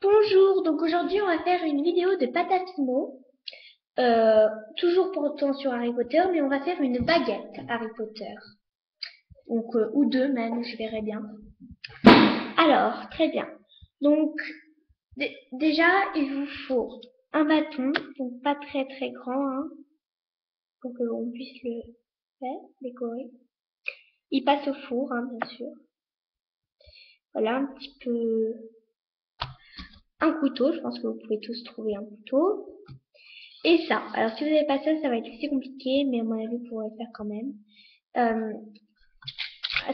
Bonjour, donc aujourd'hui on va faire une vidéo de pâte à fimo, toujours portant sur Harry Potter, mais on va faire une baguette Harry Potter, donc ou deux même, je verrai bien. Alors, très bien. Donc déjà il vous faut un bâton, donc pas très très grand, hein, pour que l'on puisse le faire, décorer. Il passe au four, hein, bien sûr. Voilà, un petit peu un couteau, je pense que vous pouvez tous trouver un couteau. Et ça, alors si vous n'avez pas ça, ça va être assez compliqué, mais à mon avis, vous pourrez le faire quand même. Euh,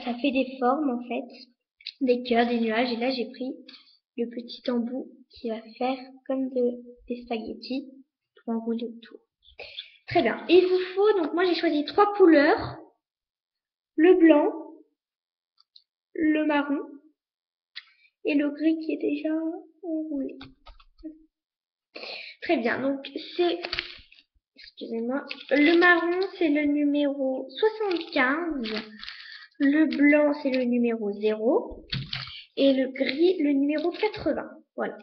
Ça fait des formes en fait, des cœurs, des nuages, et là j'ai pris le petit embout qui va faire comme des spaghettis pour enrouler autour. Très bien, et il vous faut, donc moi j'ai choisi 3 couleurs, le blanc, le marron et le gris qui est déjà enroulé. Très bien, donc c'est, excusez-moi, le marron c'est le numéro 75. Le blanc, c'est le numéro 0. Et le gris, le numéro 80. Voilà.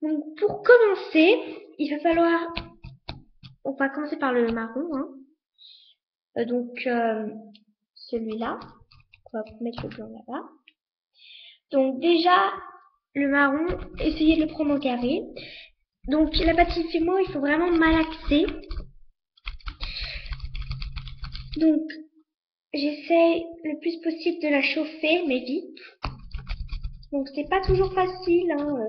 Donc pour commencer, il va falloir... On va commencer par le marron. Hein. Celui-là. On va mettre le blanc là-bas. Donc déjà, le marron, essayez de le prendre en carré. Donc la pâte fimo, il faut vraiment malaxer. Donc j'essaye le plus possible de la chauffer, mais vite. Donc c'est pas toujours facile. Hein.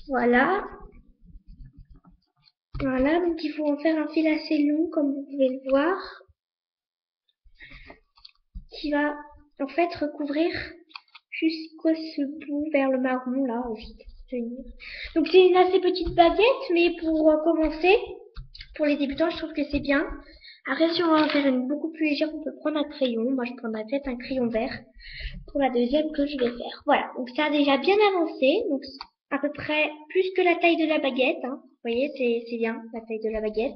Voilà. Voilà, donc il faut en faire un fil assez long, comme vous pouvez le voir, qui va en fait recouvrir jusqu'au ce bout vers le marron là, juste pour tenir. Donc c'est une assez petite baguette, mais pour commencer, pour les débutants, je trouve que c'est bien. Après, si on va en faire une beaucoup plus légère, on peut prendre un crayon. Moi, je prendrais peut-être un crayon vert pour la deuxième que je vais faire. Voilà, donc ça a déjà bien avancé, donc à peu près plus que la taille de la baguette. Hein. Vous voyez, c'est bien la taille de la baguette,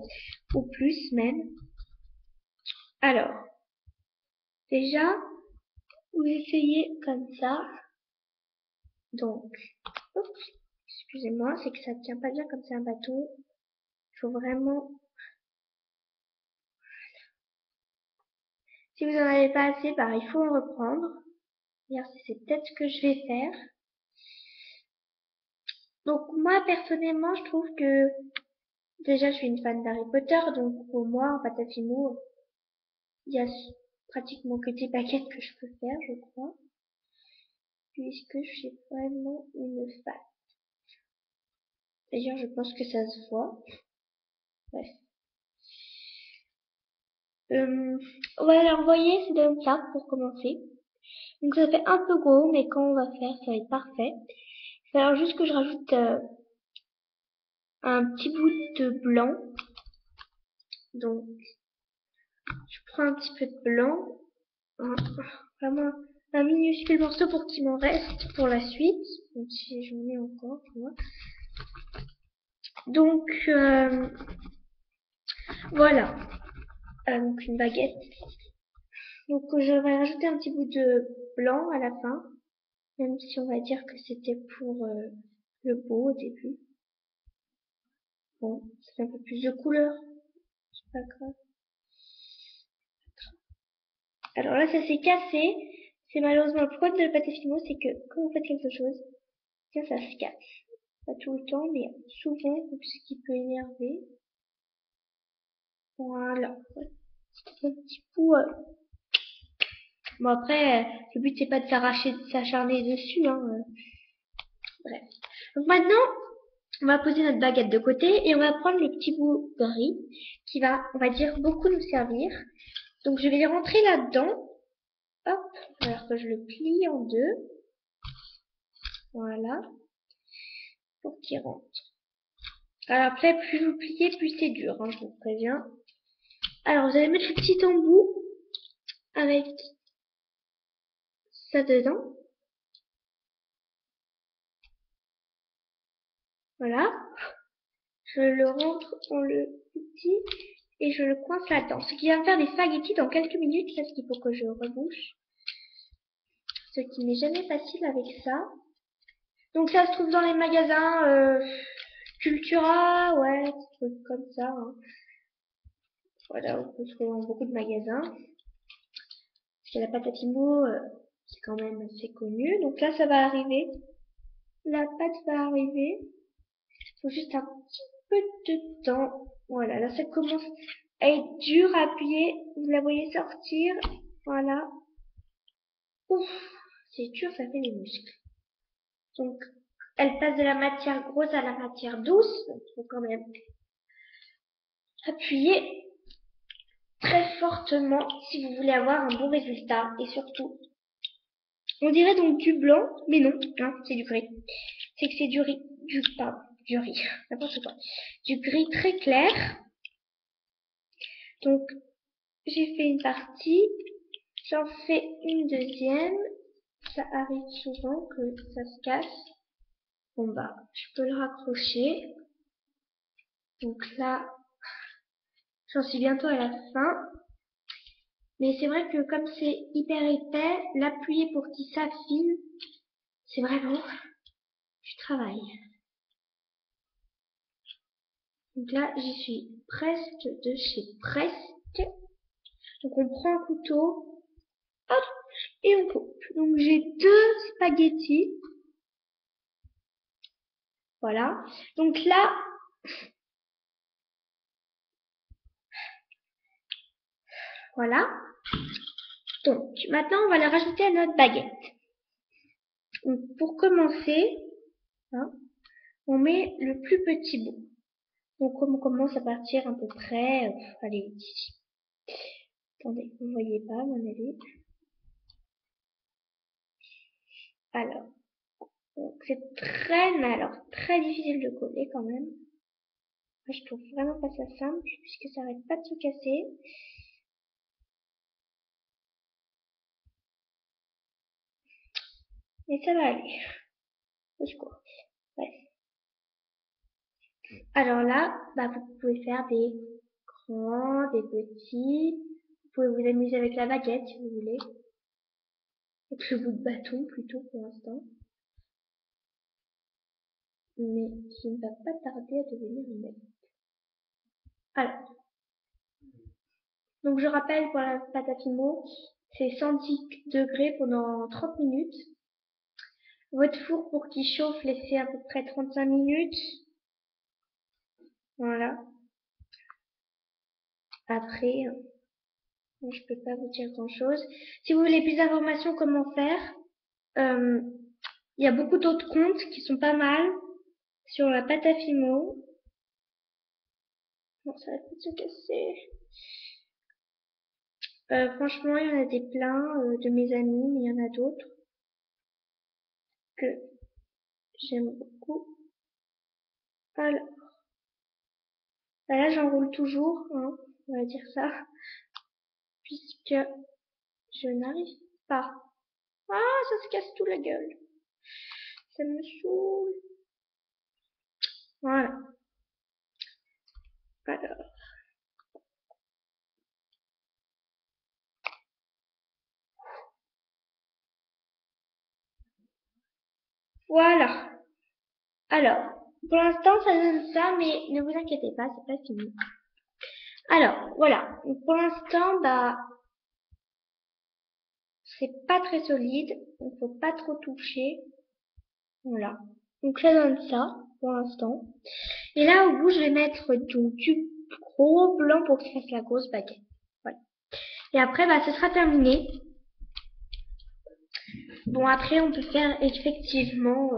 ou plus même. Alors, déjà, vous essayez comme ça. Donc, oups, excusez-moi, c'est que ça ne tient pas bien comme c'est un bâton. Il faut vraiment... Si vous n'en avez pas assez, bah, il faut en reprendre. D'ailleurs, c'est peut-être ce que je vais faire. Donc, moi, personnellement, je trouve que... Déjà, je suis une fan d'Harry Potter, donc pour moi, en pâte à fimo, il y a pratiquement que des baguettes que je peux faire, je crois. Puisque je suis vraiment une fan. D'ailleurs, je pense que ça se voit. Bref. Voilà, vous voyez, ça donne ça pour commencer. Donc ça fait un peu gros, mais quand on va faire, ça va être parfait. Il va falloir juste que je rajoute un petit bout de blanc. Donc, je prends un petit peu de blanc. Vraiment un minuscule morceau pour qu'il m'en reste pour la suite. Même si j'en ai encore, tu vois. Donc, voilà. Donc une baguette. Donc je vais rajouter un petit bout de blanc à la fin. Même si on va dire que c'était pour le beau au début. Bon, ça fait un peu plus de couleur. C'est pas grave. Alors là, ça s'est cassé. C'est malheureusement le problème de la pâte à fimo, c'est que quand vous faites quelque chose, tiens, ça se casse. Pas tout le temps, mais souvent, ce qui peut énerver. Voilà. C'est un petit coup. Bon après, le but c'est pas de s'arracher, de s'acharner dessus. Hein. Bref. Donc maintenant, on va poser notre baguette de côté et on va prendre le petit bout gris qui va, on va dire, beaucoup nous servir. Donc je vais les rentrer là-dedans. Hop, alors que je le plie en deux. Voilà. Pour qu'il rentre. Alors après, plus vous pliez, plus c'est dur, hein, je vous préviens. Alors vous allez mettre le petit embout avec ça dedans. Voilà. Je le rentre dans le petit et je le coince là-dedans. Ce qui va me faire des spaghettis dans quelques minutes parce qu'il faut que je rebouche. ce qui n'est jamais facile avec ça. Donc ça se trouve dans les magasins Cultura, ouais, des trucs comme ça. Hein. Voilà, on peut se trouver dans beaucoup de magasins. Parce que la patatimo, c'est quand même assez connu. Donc là, ça va arriver. La pâte va arriver. Il faut juste un petit peu de temps. Voilà, là, ça commence à être dur à appuyer. Vous la voyez sortir. Voilà. Ouf, c'est dur, ça fait des muscles. Donc, elle passe de la matière grosse à la matière douce. Donc, il faut quand même appuyer très fortement si vous voulez avoir un bon résultat. Et surtout, on dirait donc du blanc, mais non, hein, c'est du gris. C'est que c'est du riz, du riz, n'importe quoi. Du gris très clair. Donc, j'ai fait une partie, j'en fais une deuxième. Ça arrive souvent que ça se casse. Bon bah, je peux le raccrocher. Donc là, j'en suis bientôt à la fin. Mais c'est vrai que comme c'est hyper épais, l'appuyer pour qu'il s'affine, c'est vraiment du travail. Donc là, j'y suis presque de chez presque. Donc on prend un couteau, hop, et on coupe. Donc j'ai 2 spaghettis. Voilà. Donc là, voilà. Donc maintenant, on va la rajouter à notre baguette. Donc pour commencer, hein, on met le plus petit bout. Donc on commence à partir à peu près, allez, d'ici. Attendez, vous voyez pas, à mon avis. Alors, c'est très, mais alors très difficile de coller quand même. Moi, je trouve vraiment pas ça simple, puisque ça arrête pas de se casser. Mais ça va aller. Au secours. Bref. Alors là, bah, vous pouvez faire des grands, des petits. Vous pouvez vous amuser avec la baguette si vous voulez. Avec le bout de bâton plutôt pour l'instant. Mais qui ne va pas tarder à devenir une baguette. Alors. Donc je rappelle pour la pâte à fimo, c'est 110 degrés pendant 30 minutes. Votre four pour qu'il chauffe, laissez à peu près 35 minutes. Voilà. Après, je peux pas vous dire grand chose. Si vous voulez plus d'informations comment faire, il y a beaucoup d'autres comptes qui sont pas mal sur la pâte à fimo. Bon, ça va peut-être se casser. Franchement, il y en a des pleins de mes amis, mais il y en a d'autres que j'aime beaucoup. Alors, là, j'enroule toujours, hein, on va dire ça, puisque je n'arrive pas. Ah, ça se casse tout la gueule. Ça me saoule. Voilà. Alors. Voilà. Alors, pour l'instant, ça donne ça, mais ne vous inquiétez pas, c'est pas fini. Alors, voilà. Pour l'instant, bah, c'est pas très solide. Il faut pas trop toucher. Voilà. Donc, ça donne ça, pour l'instant. Et là, au bout, je vais mettre donc du gros blanc pour que ça fasse la grosse baguette. Voilà. Et après, bah, ce sera terminé. Bon, après, on peut faire effectivement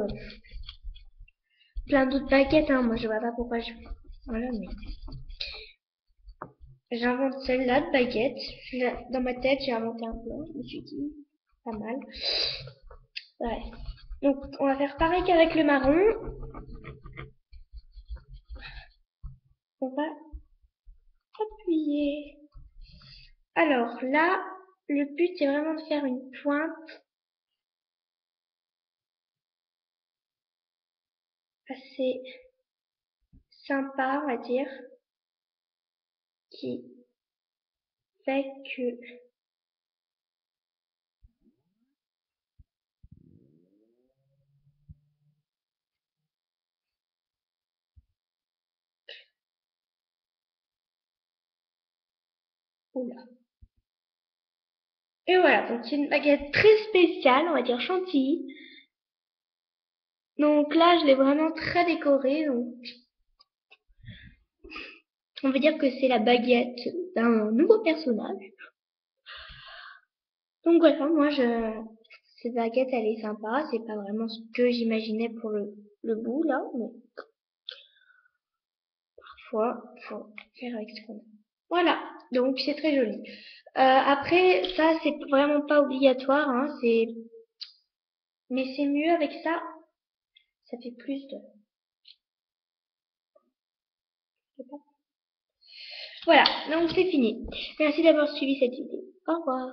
plein d'autres baguettes. Hein. Moi, je vois pas pourquoi je... Voilà, mais... J'invente celle-là de baguette. Dans ma tête, j'ai inventé un plan. Je me suis dit, pas mal. Ouais. Donc, on va faire pareil qu'avec le marron. On va appuyer. Alors là, le but, c'est vraiment de faire une pointe assez sympa, on va dire, qui fait que Oula. Et voilà, donc c'est une baguette très spéciale, on va dire chantilly. Donc là, je l'ai vraiment très décorée, donc on va dire que c'est la baguette d'un nouveau personnage. Donc voilà, cette baguette, elle est sympa, c'est pas vraiment ce que j'imaginais pour le bout là, mais parfois, faut faire avec ce qu'on a. Voilà, donc c'est très joli. Après, ça, c'est vraiment pas obligatoire, hein, mais c'est mieux avec ça, ça fait plus de... Voilà, donc c'est fini. Merci d'avoir suivi cette vidéo. Au revoir.